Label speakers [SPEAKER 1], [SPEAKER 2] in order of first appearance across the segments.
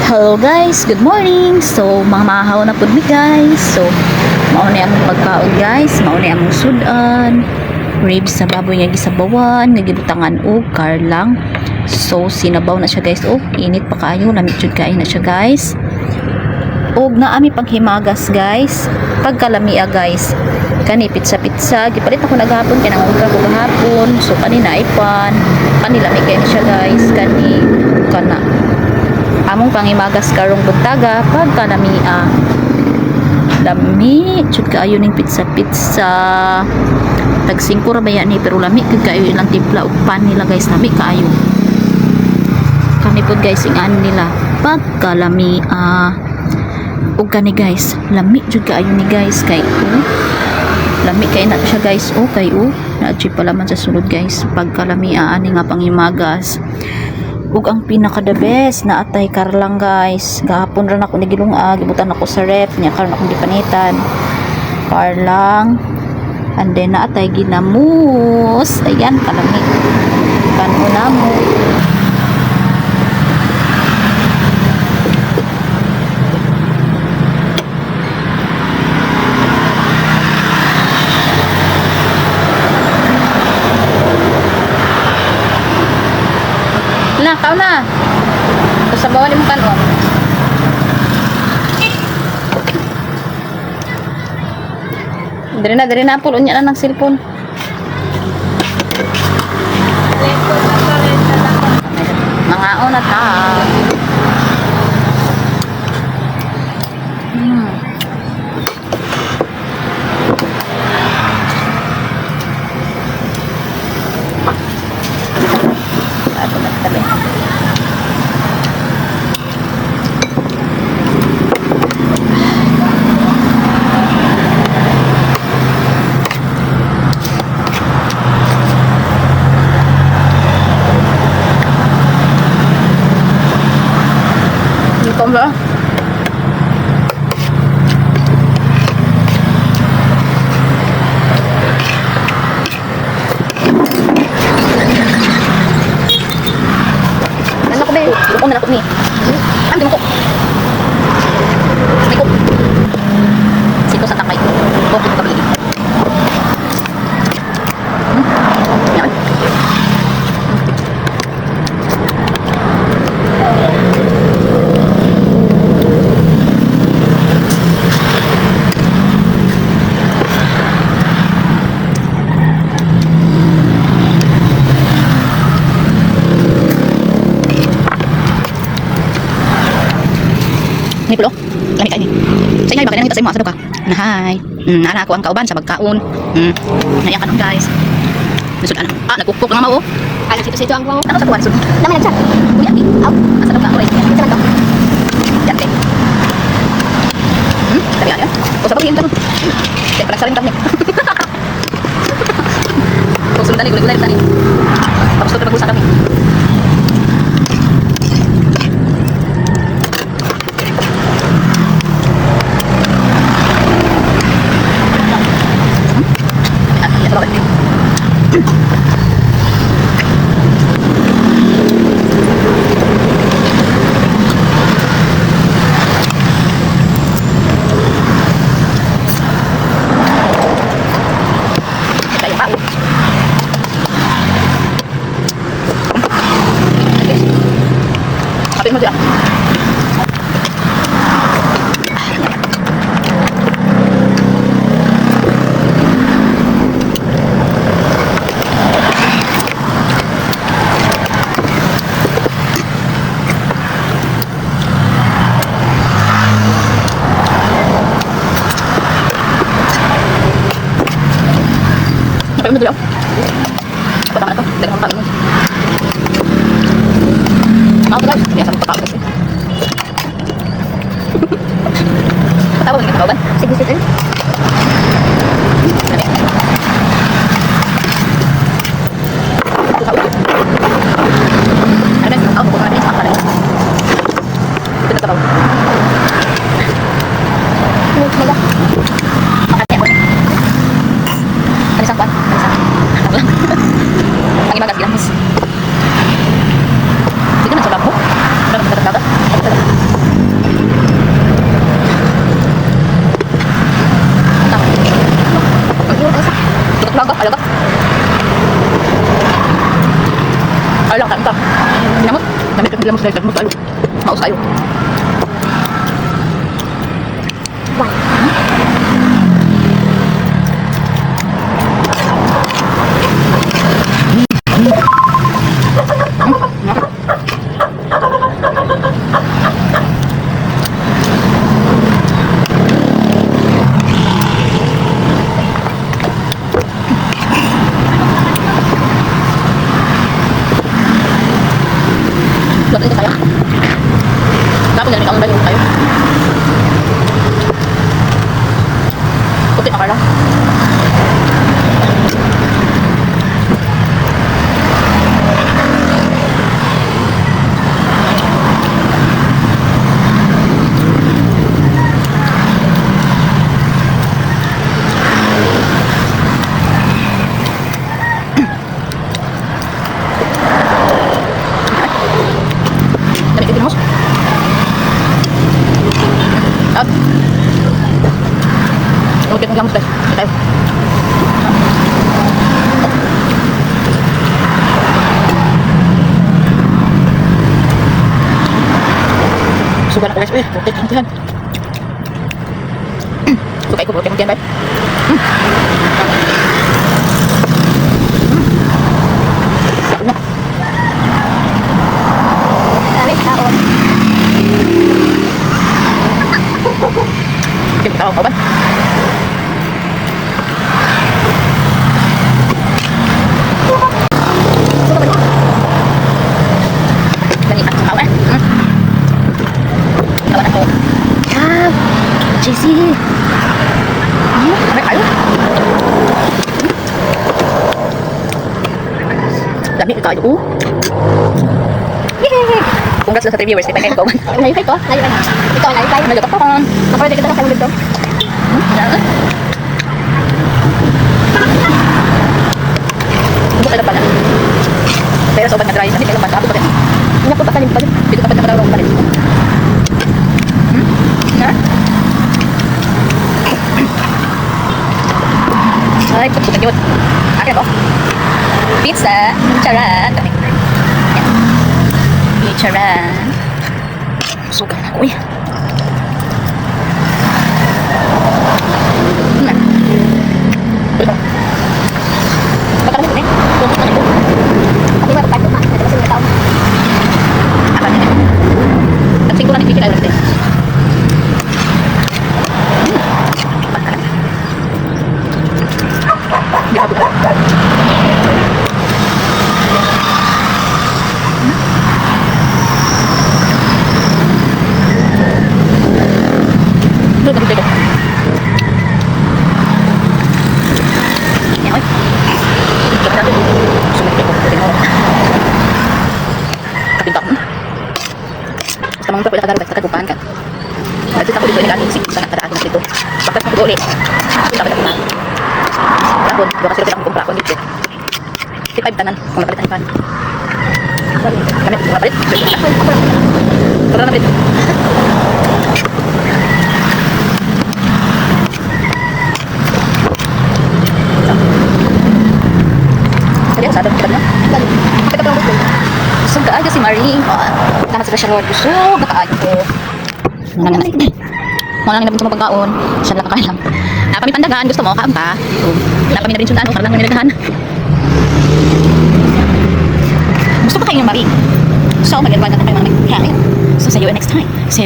[SPEAKER 1] Hello guys, good morning. So, mga mahaw na pud mi guys. So, mauni among pagkaon guys, mauni among sudan, ribs sa baboy nga gisabawan, nga gibutangan og karlang. So, sinabaw na siya guys. Oh, init pa kaayo, lamig jud kaayo na siya guys. Og naami paghimagas guys. Pagkalamia guys. Kani pizza-pizza, gipalit ako naghapon kay nanguga ko gahapon. So, kanina ipan, kanila mi kay siya guys. Kani kana among pangimagas karong buntaga pagka namia lami jud kaayo ning pizza tag 5 ra baya ni pero lami kag kaayo ilang timpla ug pan nila guys, lami kaayo kami pud guys ingan nila pagka lami ug kani guys lami jud kaayo ni guys kay lami kay na siya guys kay na jud pala man sa sulod guys pagka lami ani nga pangimagas. Ug ang pinaka the best na atay karlang guys, gahapon ra nako nagilunga gibutan ako sa ref nya karon akong gipanitan karlang and then na atay ginamos, ayan kalami kanon namo na, kao na. Tapos sa bawal yung kanon. Dari na, pulo niya na ng cellphone. Mga na ta. Không nữa. Ano ko ba? Lukong na ako ni. Ang dimo ko. Siko. Siko sa takay ko. Kopi ko kabili. Yan. Ni pulo. Lami kay ni. Sa inyo bakit nang sa imo asa ka? Nahay. Ana ako ang kauban sa pagkaon. Naya kanon guys. Nasud ana. Nagkukok lang mao. Ana sito ang mo. Ano sa kuwan sud? Naman nagsa. Uy abi. Aw, asa ka oy. Sa man ka. Dati. Tabi ana. O sa pagin tanong. Tek para sa rin kami. O sundan ni gulay tani. Tapos to mag-usap kami. Kapit mo dyan. Kapit mo dyan. Kapit mo na ito. Dali mo kami mo. Mau guys, biasa mau tahu sih. Tahu nih tahu kan? Sedikit ini. Ada yang tahu bukan ini apa lagi? Kita tahu. Ini coba. Makanya boleh. Ada sampan, ada sampan. Lagi magas bilang, Mas. Sige na sa bako. Ano ba sila mo sila mo tayo. Maus tayo. Buat itu saya. Kenapa jadi kamu dari kayu? Putih apa lah? Oke, kamu tes. Kita. Suka nak USB, oke, kemudian. Suka ikut, oke, kemudian baik. Oke, kita mau coba. Jessie, apa kayu? Dami kayu. Yeay! Congrats sa reviewers, kita kayo ko. Layo kayo, layo kayo. Ikaw layo kayo, nalagap ako. Kapag kita na kayo dito. Buka na pala. Pero sobat na dry, hindi kayo pa tapos pa rin. Hindi po patalim pa rin. Dito kapag nakadaroon pa rin. Ay, puto yun. Akin po. Pizza. Charan. Charan. Suka na ko eh. Pagkakas ito eh. Puto na ito. Pati mo ito pa. Ito kasi mga tao. Apa na ito? At singkulan ito tayo natin. Di ba buka? Doon ka dito. Yan, oy. Ito na dito. Sumit ko. Kapintak mo. Basta mga pwede kagaro. Kagupaan ka. Dito ako dito. Nag-aalisip. Sangat na dito. Bakit ako ulit. Ito ako dito. Kapon, baka sila pinakong kumpra dito. 55 tanan, kung napalitan ipan. Kami, kung napalit. Kung napalit. Kaya ang sadang kita na. Kita pa lang gusto. Busog ka aja si Marie. Lahat sila siya Lord. Busog na kaayo ko. Mga nanay. Mga lang nabing pagkaon. Siya lang kakain lang. Kami pandagan, gusto mo, kaan pa. Wala kami na rin sundan, parang lang kami nagkahan. Gusto pa kayo yung Marie. So, mag-advance natin kayo mga nagkain. So, see you in next time. See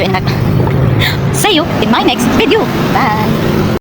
[SPEAKER 1] you in my next video. Bye!